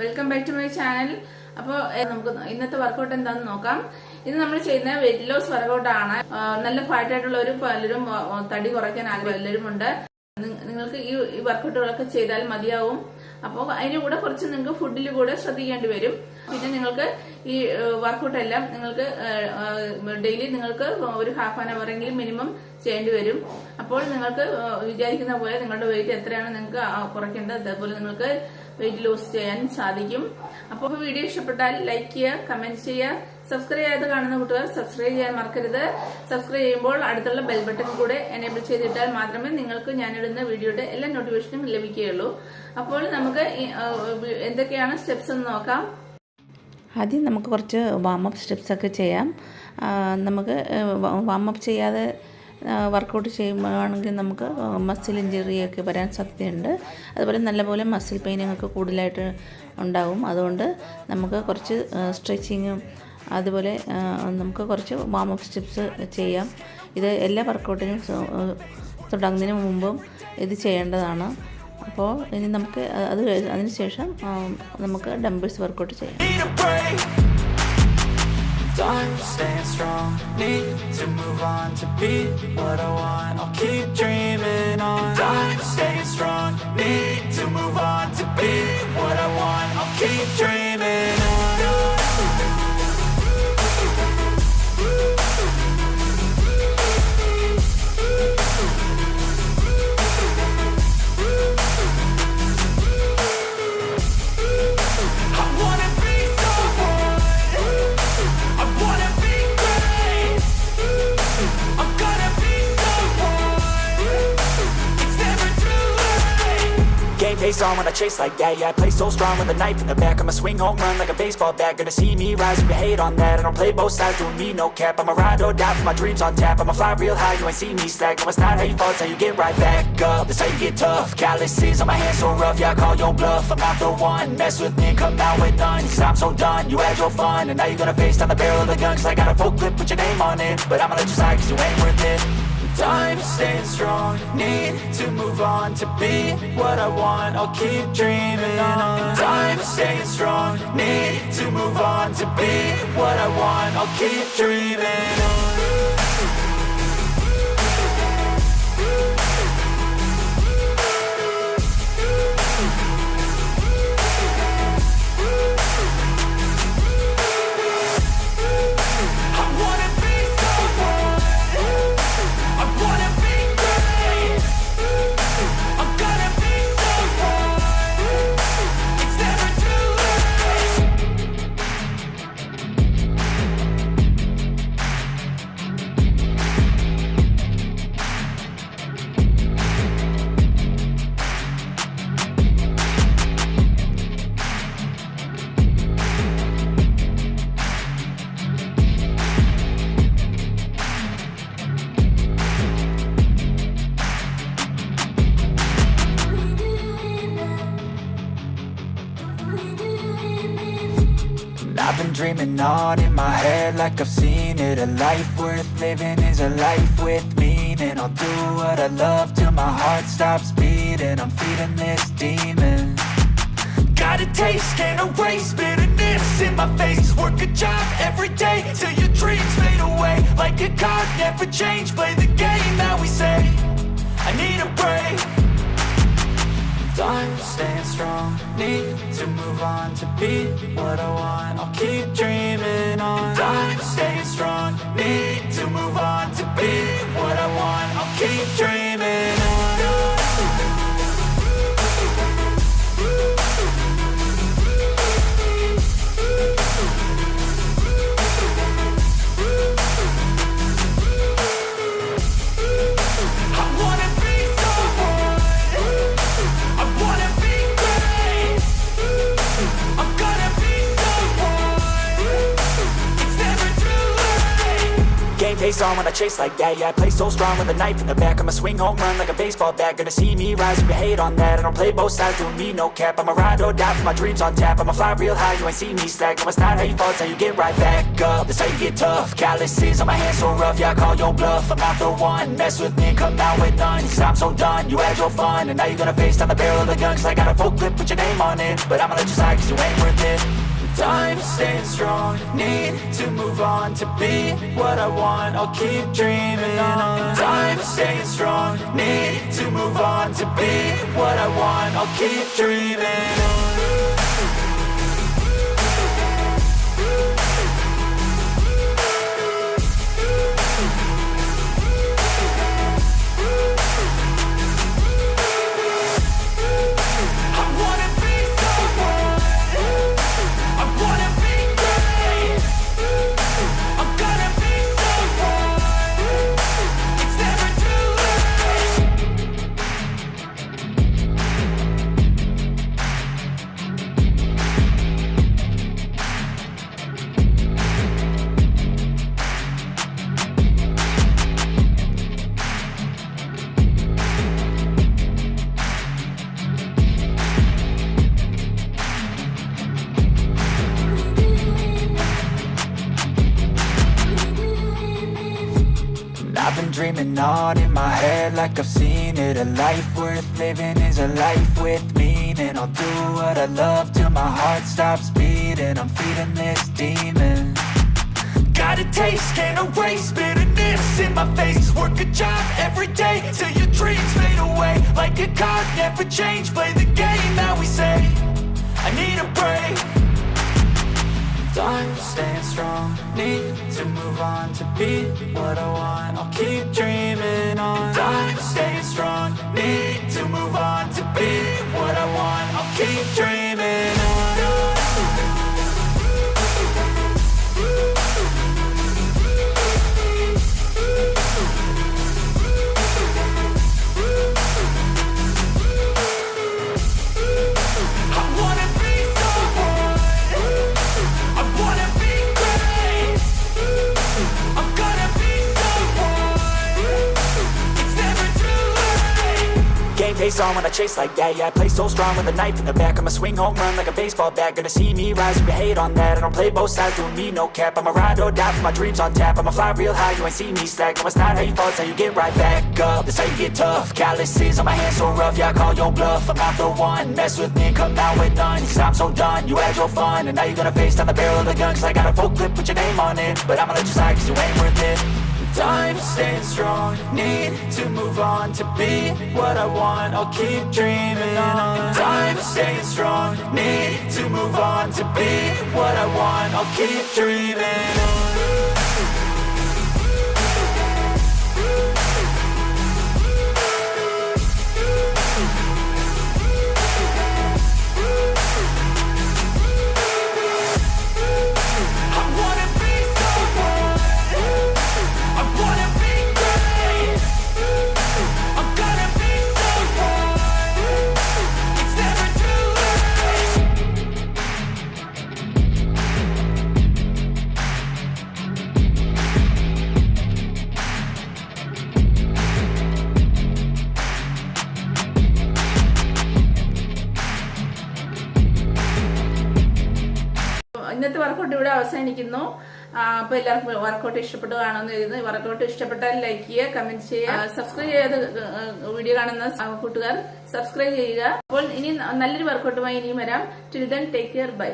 Welcome back to my channel. അപ്പോൾ നമുക്ക് ഇന്നത്തെ വർക്കൗട്ട് എന്താണെന്ന് നോക്കാം. ഇത് നമ്മൾ ചെയ്യുന്ന വെയിറ്റ് ലോസ് വർക്കൗട്ട് ആണ്. നല്ല ഫാറ്റ് ആയിട്ടുള്ളവരും പലരും തടി കുറയ്ക്കാൻ ആഗ്രഹം എല്ലാവരും ഉണ്ട്. നിങ്ങൾക്ക് ഈ വർക്കൗട്ടുകളൊക്കെ ചെയ്താൽ മതിയാവും. അപ്പോൾ അതിന്റെ കൂടെ കുറച്ച് നിങ്ങൾക്ക് ഫുഡിൽ കൂടെ ശ്രദ്ധിക്കേണ്ടി വരും. പിന്നെ നിങ്ങൾക്ക് ഈ വർക്കൗട്ട് എല്ലാം നിങ്ങൾക്ക് ഡെയിലി നിങ്ങൾക്ക് ഒരു ഹാഫ് ആൻ അവർ എങ്കിലും മിനിമം ചെയ്യേണ്ടി വരും. അപ്പോൾ നിങ്ങൾക്ക് വിചാരിക്കുന്ന പോലെ നിങ്ങളുടെ വെയിറ്റ് എത്രയാണ് നിങ്ങൾക്ക് കുറയ്ക്കേണ്ടത്, അതേപോലെ നിങ്ങൾക്ക് വെയിറ്റ് ലോസ് ചെയ്യാൻ സാധിക്കും. അപ്പോൾ വീഡിയോ ഇഷ്ടപ്പെട്ടാൽ ലൈക്ക് ചെയ്യുക, കമന്റ് ചെയ്യുക. സബ്സ്ക്രൈബ് ചെയ്യാതെ കാണുന്ന കൂട്ടുകാർ സബ്സ്ക്രൈബ് ചെയ്യാൻ മറക്കരുത്. സബ്സ്ക്രൈബ് ചെയ്യുമ്പോൾ അടുത്തുള്ള ബെൽ ബട്ടൺ കൂടെ എനേബിൾ ചെയ്തിട്ടാൽ മാത്രമേ നിങ്ങൾക്ക് ഞാനിടുന്ന വീഡിയോയുടെ എല്ലാ നോട്ടിഫിക്കേഷനും ലഭിക്കുകയുള്ളൂ. അപ്പോൾ നമുക്ക് എന്തൊക്കെയാണ് സ്റ്റെപ്സ് എന്ന് നോക്കാം. ആദ്യം നമുക്ക് കുറച്ച് വാമപ്പ് സ്റ്റെപ്സ് ഒക്കെ ചെയ്യാം. നമുക്ക് വാമപ്പ് ചെയ്യാതെ വർക്കൗട്ട് ചെയ്യുമ്പോഴാണെങ്കിൽ നമുക്ക് മസിൽ ഇഞ്ചുറിയൊക്കെ വരാൻ സാധ്യതയുണ്ട്. അതുപോലെ നല്ലപോലെ മസിൽ പെയിനിങ്ങൊക്കെ കൂടുതലായിട്ട് ഉണ്ടാകും. അതുകൊണ്ട് നമുക്ക് കുറച്ച് സ്ട്രെച്ചിങ്ങും അതുപോലെ നമുക്ക് കുറച്ച് വാമപ്പ് സ്റ്റെപ്സ് ചെയ്യാം. ഇത് എല്ലാ വർക്കൗട്ടിനും തുടങ്ങുന്നതിന് മുമ്പും ഇത് ചെയ്യേണ്ടതാണ്. അപ്പോൾ ഇനി നമുക്ക് അതിനുശേഷം നമുക്ക് ഡംബിൾസ് വർക്കൗട്ട് ചെയ്യാം. I'm staying strong, need to move on to be what I want, I'll keep dreaming on. I'm staying strong, need to move on to be what I want, I'll keep dreaming on. Pace on when I chase like that, yeah, I play so strong with a knife in the back. I'ma swing home run like a baseball bat. Gonna see me rise, you can hate on that. I don't play both sides, doing me no cap. I'ma ride or die for my dreams on tap. I'ma fly real high, you ain't see me slack. No, it's not how you fall, it's how you get right back up. That's how you get tough. Calluses on my hands so rough, yeah, I call your bluff. I'm not the one, mess with me, come out with none. Cause I'm so done, you had your fun. And now you're gonna face down the barrel of the gun. Cause I got a full clip, put your name on it. But I'ma let you slide cause you ain't worth it. I'm staying strong, need to move on to be what I want, I'll keep dreaming on. I'm staying strong, need to move on to be what I want, I'll keep dreaming on. I've been dreaming on in my head like I've seen it. A life worth living is a life with meaning. I'll do what I love till my heart stops beating. I'm feeding this demon. Got a taste, can't erase bitterness in my face. Work a job every day till your dreams fade away. Like a card, never change, play the game that we say. I need a break. I'm staying strong, need to move on to be what I want, I'll keep dreaming on. I'm staying strong, need to move on to be what I want, I'll keep dreaming on. It's never Game face on when I chase like that. Yeah, I play so strong with a knife in the back. I'ma swing home run like a baseball bat. Gonna see me rise, you can hate on that. I don't play both sides, doing me no cap. I'ma ride or die for my dreams on tap. I'ma fly real high, you ain't see me slack. No, it's not how you fall, it's how you get right back up. That's how you get tough. Calluses on my hands so rough, yeah, I call your bluff. I'm not the one, mess with me and come out with none. Cause I'm so done, you had your fun. And now you're gonna face down the barrel of the gun. Cause I got a full clip, put your name on it. But I'ma let you slide cause you ain't worth it. I'm staying strong, need to move on to be what I want, I'll keep dreaming on. I'm staying strong, need to move on to be what I want, I'll keep dreaming on. I've been dreaming on in my head like I've seen it. A life worth living is a life with meaning. I'll do what I love till my heart stops beating. I'm feeding this demon. Got a taste, can't erase bitterness in my face. Work a job every day till your dreams fade away. Like a card, never change, play the game that we say. I need a break. I'm staying strong, need to move on to be what I want, I'll keep dreaming on. I'm staying strong, need to move on to be what I want, I'll keep dreaming on. Face on when I chase like that. Yeah, I play so strong with a knife in the back. I'ma swing home run like a baseball bat. Gonna see me rise, you can hate on that. I don't play both sides, doing me no cap. I'ma ride or die for my dreams on tap. I'ma fly real high, you ain't see me slack. No, it's not how you fall, it's how you get right back up. That's how you get tough. Calluses on my hands so rough, yeah, I call your bluff. I'm not the one, mess with me and come out with none. Cause I'm so done, you had your fun. And now you're gonna face down the barrel of the gun. Cause I got a full clip, put your name on it. But I'ma let you slide cause you ain't worth it. I'm staying strong, need to move on to be what I want, I'll keep dreaming on. I'm staying strong, need to move on to be what I want, I'll keep dreaming on. ഇന്നത്തെ workout ഇവിടെ അവസാനിക്കുന്നു. അപ്പോൾ എല്ലാവർക്കും workout ഇഷ്ടപ്പെട്ടു കാണുമെന്ന് കരുതുന്നു. Workout ഇഷ്ടപ്പെട്ടാൽ like ചെയ്യുക, കമന്റ് ചെയ്യുക, സബ്സ്ക്രൈബ് ചെയ്യാതെ വീഡിയോ കാണുന്ന കൂട്ടുകാർ സബ്സ്ക്രൈബ് ചെയ്യുക. അപ്പോൾ ഇനി നല്ലൊരു വർക്കൗട്ടുമായി ഇനിയും വരാം. Till then take care, by.